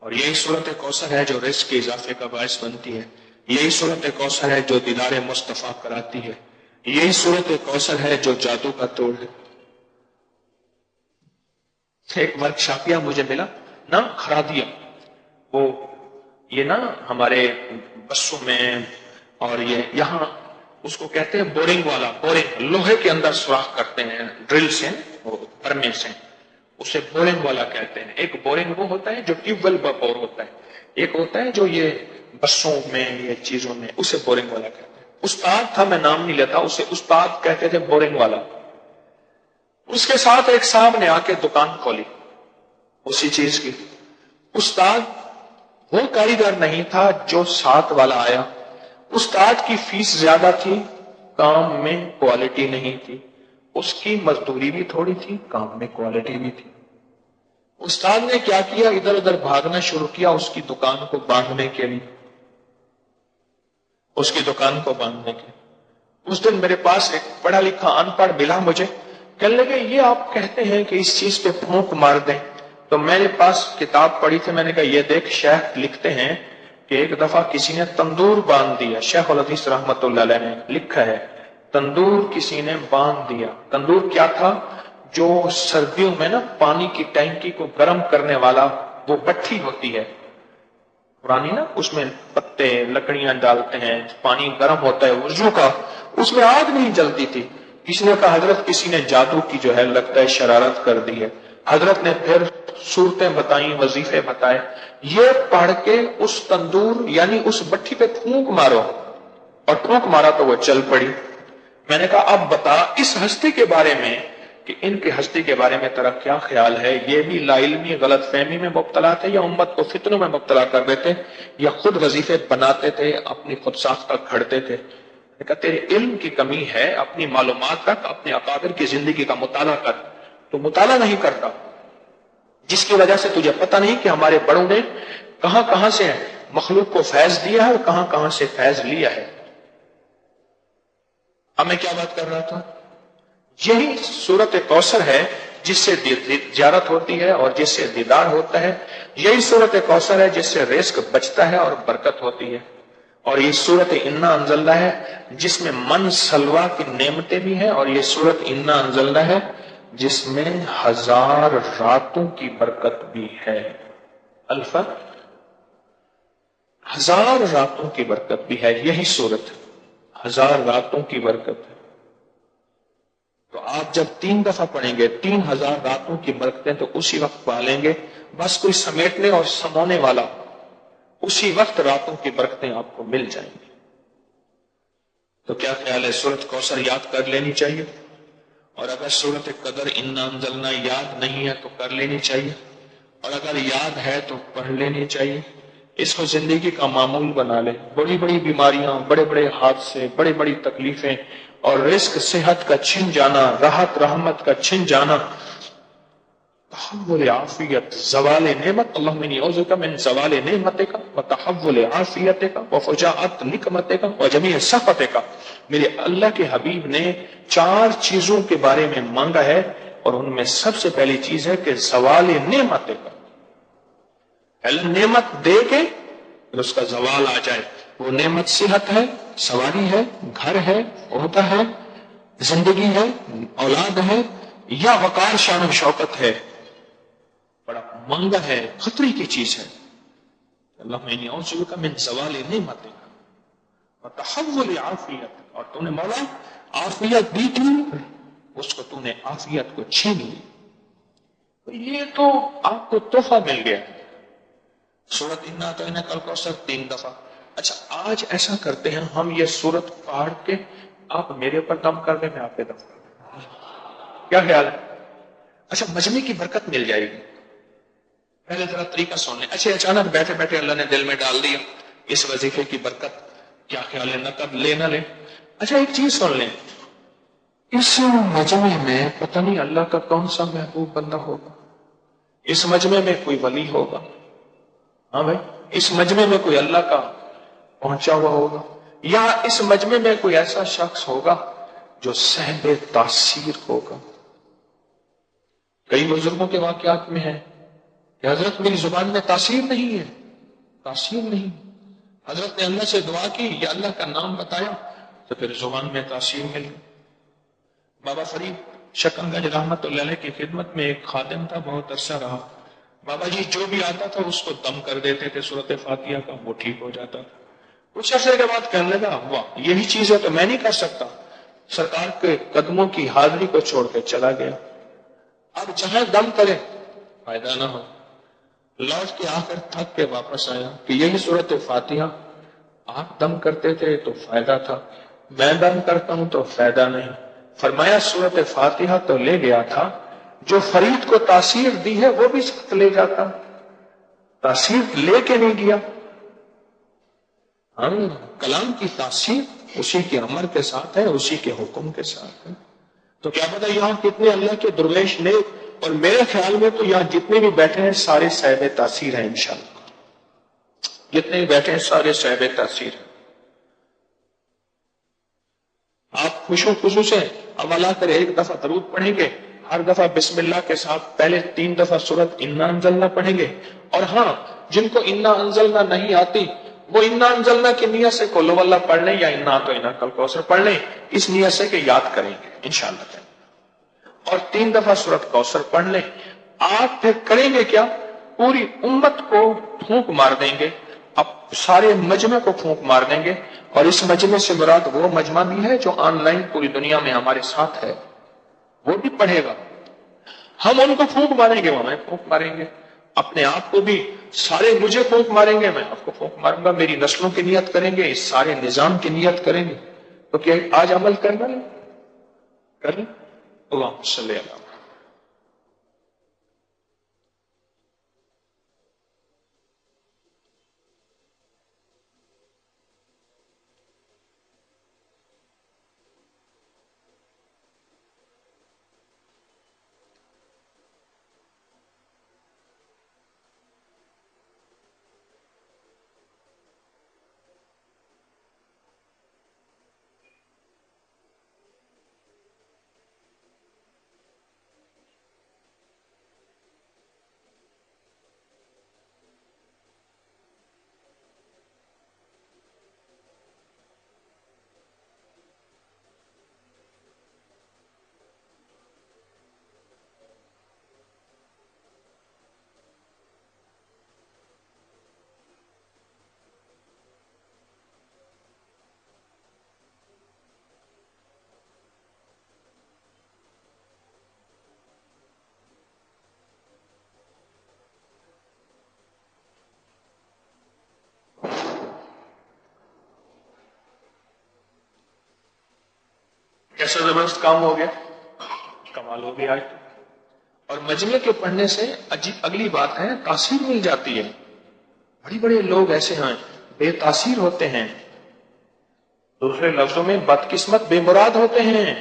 اور یہی سورۃ کوثر ہے جو رزق کے اضافے کا باعث بنتی ہے. یہی سورۃ کوثر ہے جو دیدار مصطفیٰ کراتی ہے. یہی سورۃ کوثر ہے جو جادو کا توڑ ہے. ایک ورک شاپیہ مجھے ملا نا، خرادیا، وہ یہ نا ہمارے بسوں میں، اور یہ یہاں اس کو کہتے ہیں بورنگ والا، بورنگ لوہے کے اندر سوراخ کرتے ہیں ڈرل سے، وہ برمے سے، اسے بورنگ والا کہتے ہیں. ایک بورنگ وہ ہوتا ہے جو ٹیوب ویل بور ہوتا ہے، ایک ہوتا ہے جو یہ بسوں میں، یہ چیزوں میں، اسے بورنگ والا کہتے ہیں. استاد تھا، میں نام نہیں لیتا، اسے استاد کہتے تھے، بورنگ والا. اس کے ساتھ ایک صاحب نے آ کے دکان کھولی اسی چیز کی. استاد وہ کاریگر نہیں تھا جو ساتھ والا آیا. استاد کی فیس زیادہ تھی، کام میں کوالٹی نہیں تھی. اس کی مزدوری بھی تھوڑی تھی، کام میں کوالٹی بھی تھی. استاد نے کیا کیا، ادھر ادھر بھاگنا شروع کیا اس کی دکان کو باندھنے کے لیے. اس کی دکان کو باندھنے کے. اس دن میرے پاس ایک پڑھا لکھا ان پڑھ ملا مجھے، کہنے لگے یہ آپ کہتے ہیں کہ اس چیز پہ پھونک مار دیں. تو میرے پاس کتاب پڑھی تھی، میں نے کہا یہ دیکھ، شیخ لکھتے ہیں کہ ایک دفعہ کسی نے تندور باندھ دیا. شیخ الحدیث رحمت اللہ علیہ نے لکھا ہے تندور کسی نے باندھ دیا. تندور کیا تھا؟ جو سردیوں میں نا پانی کی ٹینکی کو گرم کرنے والا وہ بٹھی ہوتی ہے پرانی نا، اس میں پتے لکڑیاں ڈالتے ہیں، پانی گرم ہوتا ہے وضو کا، اس میں آگ نہیں جلتی تھی. کسی نے کہا حضرت کسی نے جادو کی جو ہے لگتا ہے شرارت کر دی ہے. حضرت نے پھر صورتیں بتائیں، وظیفے بتائے. یہ پڑھ کے اس تندور یعنی اس بٹھی پہ پھونک مارو، اور پھونک مارا تو وہ چل پڑی. میں نے کہا اب بتا اس ہستی کے بارے میں کہ ان کی ہستی کے بارے میں تیرا کیا خیال ہے؟ یہ بھی لا علمی غلط فہمی میں مبتلا تھے، یا امت کو فتنوں میں مبتلا کر دیتے، یا خود وظیفے بناتے تھے، اپنی خود ساختہ گھڑتے تھے؟ میں نے کہا تیرے علم کی کمی ہے، اپنی معلومات رکھ، اپنے اکابر کی زندگی کا مطالعہ کر. تو مطالعہ نہیں کرتا، جس کی وجہ سے تجھے پتہ نہیں کہ ہمارے بڑوں نے کہاں کہاں سے مخلوق کو فیض دیا ہے اور کہاں کہاں سے فیض لیا ہے. اب میں کیا بات کر رہا تھا؟ یہی سورت کوثر ہے جس سے زیارت ہوتی ہے اور جس سے دیدار ہوتا ہے. یہی سورت کوثر ہے جس سے رزق بچتا ہے اور برکت ہوتی ہے. اور یہ سورت انا انزلنا ہے جس میں من سلوا کی نعمتیں بھی ہیں، اور یہ سورت انا انزلنا ہے جس میں 1000 راتوں کی برکت بھی ہے. الفت 1000 راتوں کی برکت بھی ہے. یہی سورت 1000 راتوں کی برکت ہے. تو آپ جب 3 دفعہ پڑھیں گے 3000 راتوں کی برکتیں تو اسی وقت پالیں گے. بس کوئی سمیٹنے اور سمونے والا، اسی وقت راتوں کی برکتیں آپ کو مل جائیں گی. تو کیا خیال ہے، سورت کوثر یاد کر لینی چاہیے، اور اگر سورت قدر انا انزلنا یاد نہیں ہے تو کر لینی چاہیے، اور اگر یاد ہے تو پڑھ لینی چاہیے. اس کو زندگی کا معمول بنا لے. بڑی بڑی بیماریاں، بڑے بڑے حادثے، بڑی بڑی تکلیفیں اور رزق صحت کا چھن جانا، راحت رحمت کا چھن جانا، تحول عافیت، زوال نعمت، اللہم انی اعوذ بک من زوال نعمتک وتحول عافیتک وفجاءت نقمتک وجمیع سخطک. میرے اللہ کے حبیب نے 4 چیزوں کے بارے میں مانگا ہے، اور ان میں سب سے پہلی چیز ہے کہ زوال نعمتک، اللہ نعمت دے کے پھر اس کا زوال آ جائے. وہ نعمت صحت ہے، سواری ہے، گھر ہے، عہدہ ہے، زندگی ہے، اولاد ہے، یا وقار شان و شوکت ہے، بڑا مہنگا ہے، خطرے کی چیز ہے. اللہم انی اعوذ بک من زوال نعمتک وتحول عافیت. اور تو نے مولا عافیت دی تھی، اس کو تو نے عافیت کو چھین لی. یہ تو آپ کو تحفہ مل گیا. سورت انا تو انہیں کل کوثر 3 دفعہ. اچھا آج ایسا کرتے ہیں، ہم یہ سورت پڑھ کے آپ میرے اوپر دم کر دیں، میں آپ پہ دم کر دوں. کیا خیال ہے؟ اچھا مجمع کی برکت مل جائے گی. پہلے ذرا طریقہ سن لیں. اچھا اچانک بیٹھے بیٹھے اللہ نے دل میں ڈال دیا اس وظیفے کی برکت، کیا خیال ہے، نقد لے نہ لے؟ اچھا ایک چیز سن لیں، اس مجمع میں پتہ نہیں اللہ کا کون سا محبوب بندہ ہوگا، اس مجمع میں کوئی ولی ہوگا، ہاں بھائی، اس مجمع میں کوئی اللہ کا پہنچا ہوا ہوگا، یا اس مجمع میں کوئی ایسا شخص ہوگا جو صاحب تاثیر ہوگا. کئی بزرگوں کے واقعات میں ہے کہ حضرت میری زبان میں تاثیر نہیں ہے، تاثیر نہیں. حضرت نے اللہ سے دعا کی یا اللہ کا نام بتایا تو پھر زبان میں تاثیر مل گئی. بابا فرید شکن گنج رحمت اللہ علیہ کی خدمت میں ایک خادم تھا، بہت عرصہ رہا. بابا جی جو بھی آتا تھا اس کو دم کر دیتے تھے سورت فاتحہ کا، وہ ٹھیک ہو جاتا تھا. کچھ عرصے کے بعد کہنے لگا واہ یہی چیز ہے تو میں نہیں کر سکتا. سرکار کے قدموں کی حاضری کو چھوڑ کے چلا گیا. اب جہاں دم کرے فائدہ نہ ہو، لوٹ کے آ کر تھک کے واپس آیا کہ یہی سورت فاتحہ آپ دم کرتے تھے تو فائدہ تھا، میں بند کرتا ہوں تو فائدہ نہیں. فرمایا سورت فاتحہ تو لے گیا تھا، جو فرید کو تاثیر دی ہے وہ بھی ساتھ لے جاتا، تاثیر لے کے نہیں گیا. ہم کلام کی تاثیر اسی کے امر کے ساتھ ہے، اسی کے حکم کے ساتھ ہے. تو کیا پتا یہاں کتنے اللہ کے درویش نے، اور میرے خیال میں تو یہاں جتنے بھی بیٹھے ہیں سارے صاحب تاثیر ہیں انشاءاللہ. جتنے بھی بیٹھے ہیں سارے صاحب تاثیر ہیں. آپ خوشو خصو سے اب اللہ کر ایک دفعہ درود پڑھیں گے، ہر دفعہ بسم اللہ کے ساتھ پہلے 3 دفعہ سورت انا انزلنا پڑھیں گے. اور ہاں، جن کو انا انزلنا نہیں آتی وہ انا انزلنا کی نیت سے قل ہو اللہ پڑھ لیں، یا انا تو انا کل کوثر پڑھ لیں، اس نیت سے کہ یاد کریں گے انشاءاللہ. اور 3 دفعہ سورت کوثر پڑھ لیں. آپ پھر کریں گے کیا؟ پوری امت کو پھونک مار دیں گے، اب سارے مجمع کو پھونک مار دیں گے. اور اس مجمع سے مراد وہ مجمع بھی ہے جو آن لائن پوری دنیا میں ہمارے ساتھ ہے، وہ بھی پڑھے گا. ہم ان کو پھونک ماریں گے، وہ ہمیں پھونک ماریں گے. اپنے آپ کو بھی سارے مجھے پھونک ماریں گے، میں آپ کو پھونک ماروں گا. میری نسلوں کی نیت کریں گے، اس سارے نظام کی نیت کریں گے. تو کیا آج عمل کرنا نہیں کر لیں؟ اللہم صلی اللہ علیہ. کیسا زبردست کام ہو گیا، کمال ہو گیا آج. اور مجمع کے پڑھنے سے اگلی بات ہے تاثیر مل جاتی ہے. بڑے بڑے لوگ ایسے ہیں بے تاثیر ہوتے ہیں، دوسرے لفظوں میں بدقسمت بے مراد ہوتے ہیں.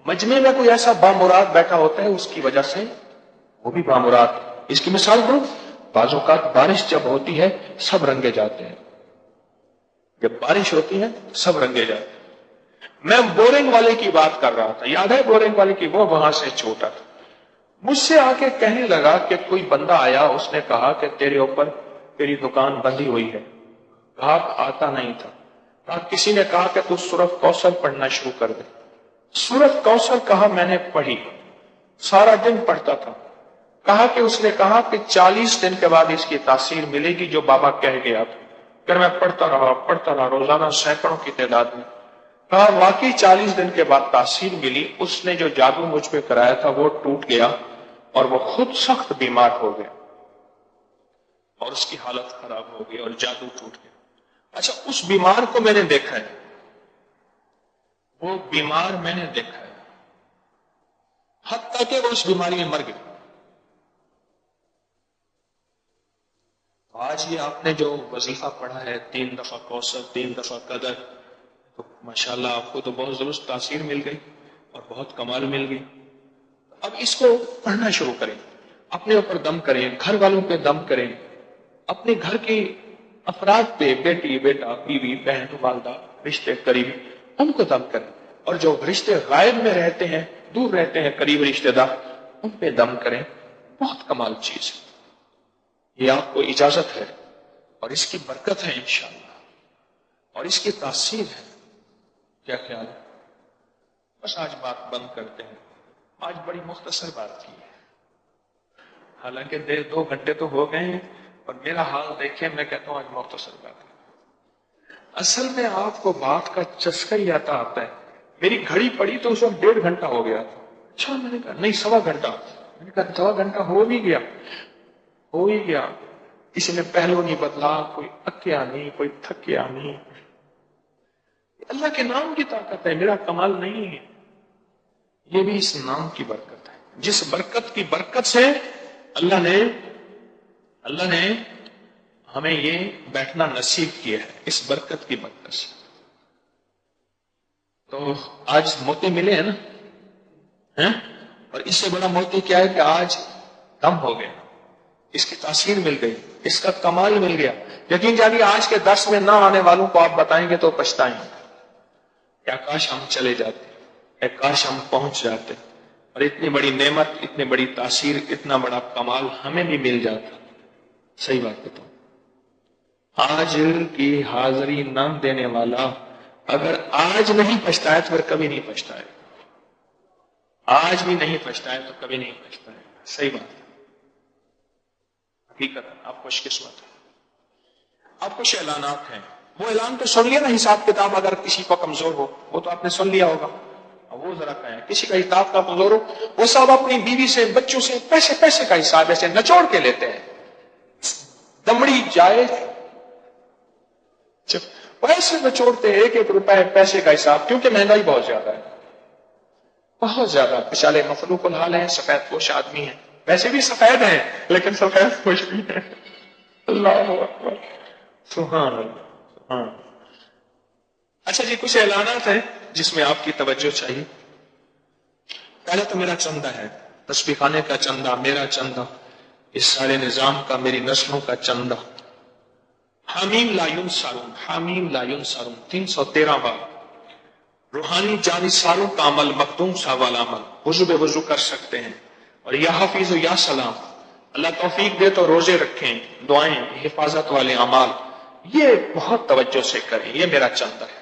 مجمع میں کوئی ایسا بامراد بیٹھا ہوتا ہے، اس کی وجہ سے وہ بھی بامراد. اس کی مثال دوں، بعض اوقات بارش جب ہوتی ہے سب رنگے جاتے ہیں. جب بارش ہوتی ہے سب رنگے جاتے ہیں. میں بورنگ والے کی بات کر رہا تھا، یاد ہے بورنگ والے کی، وہ وہاں سے چھوٹا تھا. مجھ سے آ کے کہنے لگا کہ کوئی بندہ آیا، اس نے کہا کہ تیرے اوپر تیری دکان بندی ہوئی ہے. گاہک آتا نہیں تھا. کسی نے کہا کہ تو سورت کوثر پڑھنا شروع کر دے. سورت کوثر کہا، میں نے پڑھی، سارا دن پڑھتا تھا. کہا کہ اس نے کہا کہ 40 دن کے بعد اس کی تاثیر ملے گی جو بابا کہہ گیا تھا. پھر میں پڑھتا رہا روزانہ سینکڑوں کی تعداد میں. کہا واقعی 40 دن کے بعد تاثیر ملی. اس نے جو جادو مجھ پہ کرایا تھا وہ ٹوٹ گیا اور وہ خود سخت بیمار ہو گیا اور اس کی حالت خراب ہو گئی اور جادو ٹوٹ گیا. اچھا، اس بیمار کو میں نے دیکھا ہے، وہ بیمار میں نے دیکھا ہے، حتیٰ کہ وہ اس بیماری میں مر گیا. آج یہ آپ نے جو وظیفہ پڑھا ہے 3 دفعہ کوثر 3 دفعہ قدر، تو ماشاءاللہ آپ کو تو بہت ضرور تاثیر مل گئی اور بہت کمال مل گئی. اب اس کو پڑھنا شروع کریں، اپنے اوپر دم کریں، گھر والوں پہ دم کریں، اپنے گھر کے افراد پہ، بیٹی بیٹا بیوی بہن والدہ رشتے قریبی، ان کو دم کریں. اور جو رشتے غائب میں رہتے ہیں، دور رہتے ہیں، قریب رشتے دار، ان پہ دم کریں. بہت کمال چیز ہے، یہ آپ کو اجازت ہے اور اس کی برکت ہے انشاءاللہ، اور اس کی تاثیر ہے. کیا خیال ہے؟ بس آج بات بند کرتے ہیں. آج بڑی مختصر بات کی ہے، حالانکہ 2 گھنٹے تو ہو گئے ہیں، اور میرا حال دیکھیں، میں کہتا ہوں آج مختصر بات ہے. اصل میں آپ کو بات کا چسکا ہی آتا ہے. میری گھڑی پڑی تو اس وقت 1.5 گھنٹہ ہو گیا تھا. اچھا، میں نے کہا نہیں 1.25 گھنٹہ. میں نے کہا 1.25 گھنٹہ ہو ہی گیا. کسی نے پہلو نہیں بدلا، کوئی اکیا نہیں، کوئی تھکیا نہیں. اللہ کے نام کی طاقت ہے، میرا کمال نہیں ہے، یہ بھی اس نام کی برکت ہے، جس برکت کی برکت سے اللہ نے ہمیں یہ بیٹھنا نصیب کیا ہے، اس برکت کی برکت سے۔ تو آج موتی ملے ہیں نا، اور اس سے بڑا موتی کیا ہے کہ آج دم ہو گیا، اس کی تاثیر مل گئی، اس کا کمال مل گیا۔ یقین جانیے آج کے درس میں نہ آنے والوں کو آپ بتائیں گے تو پچھتائیں گے، کیا کاش ہم چلے جاتے، اے کاش ہم پہنچ جاتے، اور اتنی بڑی نعمت، اتنی بڑی تاثیر، اتنا بڑا کمال ہمیں بھی مل جاتا۔ صحیح بات بتاؤں، آج کی حاضری نہ دینے والا اگر آج نہیں پچھتایا تو پھر کبھی نہیں پچھتائے، آج بھی نہیں پچھتائے تو کبھی نہیں پچھتائے۔ صحیح بات ہے، حقیقت آپ خوش قسمت ہیں۔ اب کچھ اعلانات ہیں، وہ اعلان تو سن لیا نا، حساب کتاب اگر کسی کو کمزور ہو وہ تو آپ نے سن لیا ہوگا، وہ ذرا کہیں کسی کا حساب کا کمزور ہو، وہ سب اپنی بیوی سے بچوں سے پیسے کا حساب ایسے نچوڑ کے لیتے ہیں، دمڑی جائے پیسے نچوڑتے ہیں، 1 روپے پیسے کا حساب، کیونکہ مہنگائی بہت زیادہ ہے، بہت زیادہ، بیچارے مخلوق الحال ہیں، سفید پوش آدمی ہیں، ویسے بھی سفید ہیں لیکن سفید پوش بھی ہیں۔ اللہ اکبر، سبحان اللہ، سبحان اللہ۔ اچھا جی، کچھ اعلانات ہیں جس میں آپ کی توجہ چاہیے۔ پہلے تو میرا چندہ ہے، تسبیح خانے کا چندہ، میرا چندہ، اس سارے نظام کا، میری نسلوں کا چندہ، حامیم لا ینصرون، حامیم لا ینصرون 313 بار، روحانی جانثاروں کا عمل، مخدوم صاحب والا عمل، وضو بے وضو کر سکتے ہیں، اور یا حفیظ و یا سلام، اللہ توفیق دے تو روزے رکھیں، دعائیں، حفاظت والے اعمال، یہ بہت توجہ سے کریں، یہ میرا چندہ ہے۔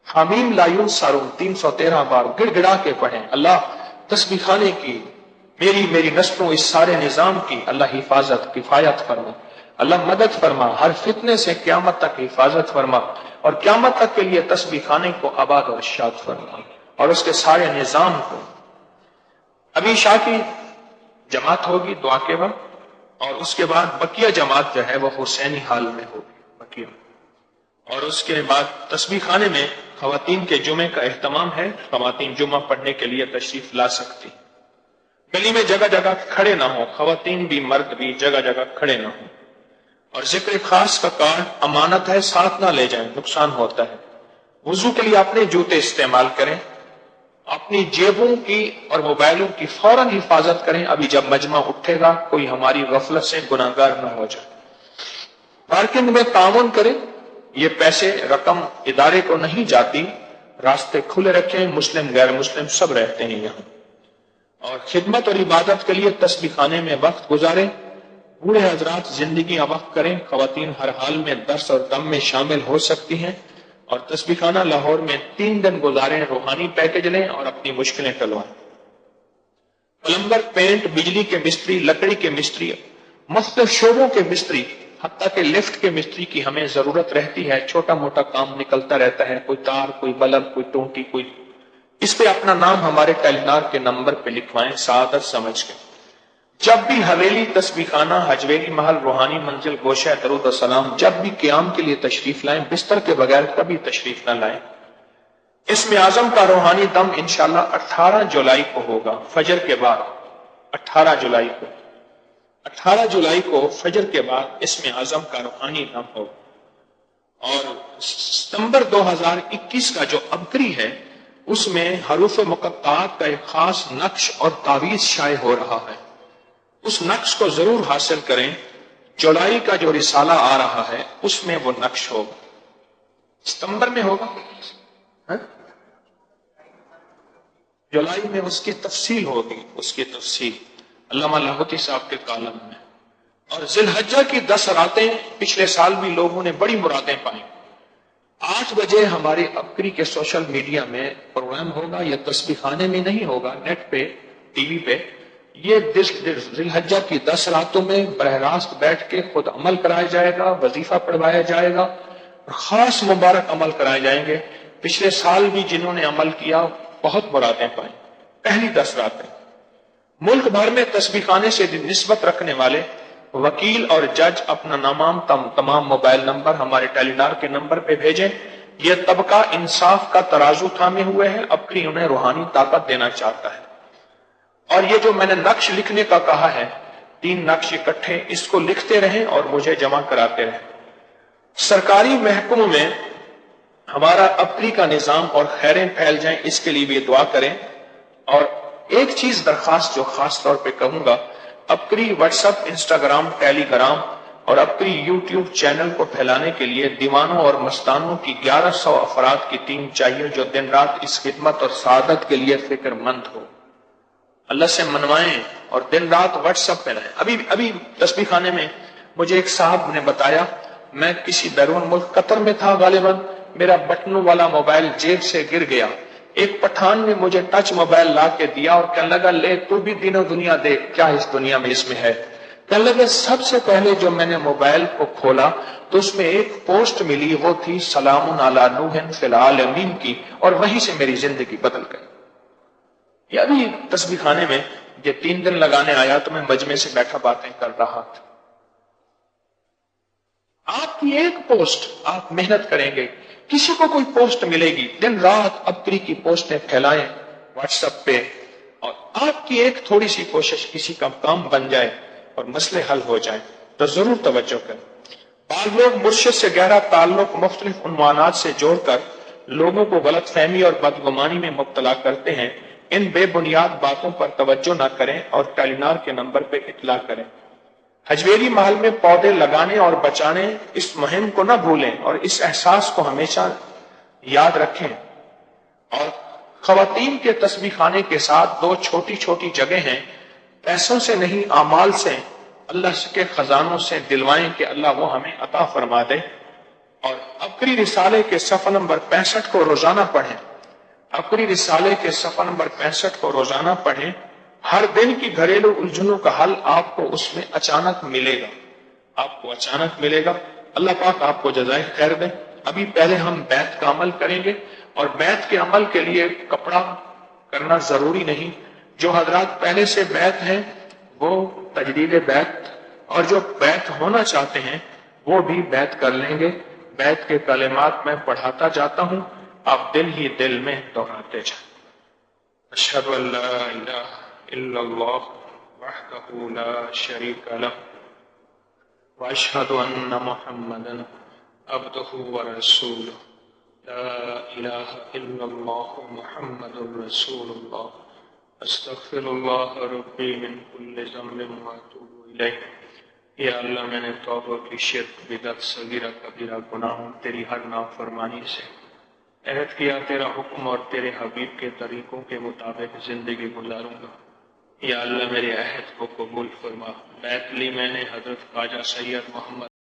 حامیم لا ینصرون 313 بار گڑ گڑا کے پڑھیں، اللہ تسبیح خانے کی، میری نسلوں، اس سارے نظام کی اللہ حفاظت، کفایت فرما، اللہ مدد فرما، ہر فتنے سے قیامت تک حفاظت فرما، اور قیامت تک کے لیے تسبیح خانے کو آباد اور شاد فرما، اور اس کے سارے نظام کو۔ ابھی عشاء کی جماعت ہوگی دعا کے وقت، اور اس کے بعد بقیہ جماعت جو ہے وہ حسینی حال میں ہوگی بقیہ، اور اس کے بعد تسبیح خانے میں خواتین کے جمعے کا اہتمام ہے، خواتین جمعہ پڑھنے کے لیے تشریف لا سکتی، گلی میں جگہ جگہ کھڑے نہ ہوں، خواتین بھی مرد بھی جگہ جگہ کھڑے نہ ہوں، اور ذکر خاص کا کارڈ امانت ہے، ساتھ نہ لے جائیں، نقصان ہوتا ہے۔ وضو کے لیے اپنے جوتے استعمال کریں، اپنی جیبوں کی اور موبائلوں کی فوراً حفاظت کریں، ابھی جب مجمع اٹھے گا کوئی ہماری غفلت سے گناہگار نہ ہو جائے۔ پارکنگ میں تعاون کریں، یہ پیسے رقم ادارے کو نہیں جاتی، راستے کھلے رکھیں، مسلم غیر مسلم سب رہتے ہیں یہاں، اور خدمت اور عبادت کے لیے تسبیح خانے میں وقت گزاریں، بوڑھے حضرات زندگی وقت کریں، خواتین ہر حال میں درس اور دم میں شامل ہو سکتی ہیں، اور تسبیح خانہ لاہور میں 3 دن گزاریں، روحانی پیکج لیں اور اپنی مشکلیں ٹلوائیں۔ پلمبر، پینٹ، بجلی کے مستری، لکڑی کے مستری، مختلف شعبوں کے مستری، حتیٰ کہ لفٹ کے مستری کی ہمیں ضرورت رہتی ہے، چھوٹا موٹا کام نکلتا رہتا ہے، کوئی تار، کوئی بلب، کوئی ٹونٹی، کوئی، اس پہ اپنا نام ہمارے ٹیلینار کے نمبر پہ لکھوائیں، سعادت سمجھ کے۔ جب بھی حویلی، تسبیح خانہ، حجویری محل، روحانی منزل، گوشہ درود و سلام، جب بھی قیام کے لیے تشریف لائیں، بستر کے بغیر کبھی تشریف نہ لائیں۔ اسم اعظم کا روحانی دم انشاءاللہ 18 جولائی کو ہوگا، فجر کے بعد، 18 جولائی کو فجر کے بعد اسم اعظم کا روحانی دم ہوگا، اور ستمبر 2021 کا جو ابکری ہے اس میں حروف مقطعات کا ایک خاص نقش اور تعویذ شائع ہو رہا ہے، اس نقش کو ضرور حاصل کریں، جولائی کا جو رسالہ آ رہا ہے اس میں وہ نقش ہوگا، ستمبر میں ہوگا، جولائی میں اس کی تفصیل ہوگی، اس کی تفصیل علامہ لاہوتی صاحب کے کالم میں۔ اور ذی الحجہ کی 10 راتیں، پچھلے سال بھی لوگوں نے بڑی مرادیں پائیں۔ 8 بجے ہمارے ابکری کے سوشل میڈیا میں پروگرام ہوگا، یہ تسبیح خانے میں نہیں ہوگا، نیٹ پہ، ٹی وی پہ، یہ ذی الحجہ کی 10 راتوں میں براہ راست بیٹھ کے خود عمل کرایا جائے گا، وظیفہ پڑھوایا جائے گا، اور خاص مبارک عمل کرائے جائیں گے۔ پچھلے سال بھی جنہوں نے عمل کیا بہت مرادیں پائیں۔ پہلی 10 راتیں ملک بھر میں تسبیح خانے سے نسبت رکھنے والے وکیل اور جج اپنا نام، تمام موبائل نمبر ہمارے ٹیلینار کے نمبر پہ بھیجیں، یہ طبقہ انصاف کا ترازو تھامے ہوئے ہے، اپنی انہیں روحانی طاقت دینا چاہتا ہے۔ اور یہ جو میں نے نقش لکھنے کا کہا ہے، 3 نقش اکٹھے، اس کو لکھتے رہیں اور مجھے جمع کراتے رہیں۔ سرکاری محکموں میں ہمارا اپری کا نظام اور خیریں پھیل جائیں، اس کے لیے بھی دعا کریں۔ اور ایک چیز درخواست جو خاص طور پہ کہوں گا، اپری واٹس ایپ، انسٹاگرام، ٹیلی گرام اور اپری یوٹیوب چینل کو پھیلانے کے لیے دیوانوں اور مستانوں کی 1100 افراد کی ٹیم چاہیے جو دن رات اس خدمت اور سعادت کے لیے فکر مند ہو۔ اللہ سے منوائیں اور دن رات واٹس ایپ پھیلائیں۔ ابھی تسبیح خانے میں مجھے ایک صاحب نے بتایا، میں کسی بیرون ملک قطر میں تھا غالباً، میرا بٹنوں والا موبائل جیب سے گر گیا، ایک پٹھان نے مجھے ٹچ موبائل لا کے دیا اور کہنے لگا لے تو بھی دین و دنیا دیکھ کیا اس دنیا میں اس میں ہے۔ کہنے لگا سب سے پہلے جو میں نے موبائل کو کھولا تو اس میں ایک پوسٹ ملی، وہ تھی سلام علی نوح فی العالمین کی، اور وہیں سے میری زندگی بدل گئی۔ یہ ابھی تسبیح خانے میں یہ 3 دن لگانے آیا تو میں مجمع سے بیٹھا باتیں کر رہا تھا۔ آپ کی ایک پوسٹ، آپ محنت کریں گے، کسی کو کوئی پوسٹ ملے گی، دن رات اپری کی پوسٹیں پھیلائیں واٹس ایپ پہ، اور آپ کی ایک تھوڑی سی کوشش کسی کا کام بن جائے اور مسئلے حل ہو جائیں تو ضرور توجہ کریں۔ بعض لوگ مرشد سے گہرا تعلق مختلف عنوانات سے جوڑ کر لوگوں کو غلط فہمی اور بدگمانی میں مبتلا کرتے ہیں۔ ان بے بنیاد باتوں پر توجہ نہ کریں اور ٹیلی9 کے نمبر پہ اطلاع کریں۔ حجویری محل میں پودے لگانے اور بچانے، اس مہم کو نہ بھولیں اور اس احساس کو ہمیشہ یاد رکھیں۔ اور خواتین کے تسبیح خانے کے ساتھ 2 چھوٹی چھوٹی جگہ ہیں، پیسوں سے نہیں اعمال سے، اللہ کے خزانوں سے دلوائیں کہ اللہ وہ ہمیں عطا فرما دے۔ اور اپری رسالے کے صفحہ نمبر 65 کو روزانہ پڑھیں۔ اپری رسالے کے صفحہ نمبر 65 کو روزانہ پڑھیں۔ ہر دن کی گھریلو الجھنوں کا حل آپ کو اس میں اچانک ملے گا، آپ کو اچانک ملے گا۔ اللہ پاک آپ کو جزائے خیر دے۔ ابھی پہلے ہم بیعت کا عمل کریں گے، اور بیعت کے عمل کے لیے کپڑا کرنا ضروری نہیں۔ جو حضرات پہلے سے بیعت ہیں وہ تجدید بیعت، اور جو بیعت ہونا چاہتے ہیں وہ بھی بیعت کر لیں گے۔ بیعت کے کلمات میں پڑھاتا جاتا ہوں، آپ دل ہی دل میں دہراتے جائیں۔ اشہد ان لا الہ الا اللہ وحدہ لا شریک لہ واشہد ان محمدا عبدہ ورسولہ لا الہ الا اللہ محمد رسول اللہ استغفر اللہ ربی من کل ذنب واتوب الیہ۔ یا اللہ میں نے توبہ کی، شرک، بدعت، صغیرہ کبیرہ گناہوں، تیری ہر نافرمانی سے عہد کیا تیرا حکم اور تیرے حبیب کے طریقوں کے مطابق زندگی گزاروں گا۔ یا اللہ میرے عہد کو قبول فرما۔ بیعت لی میں نے حضرت خواجہ سید محمد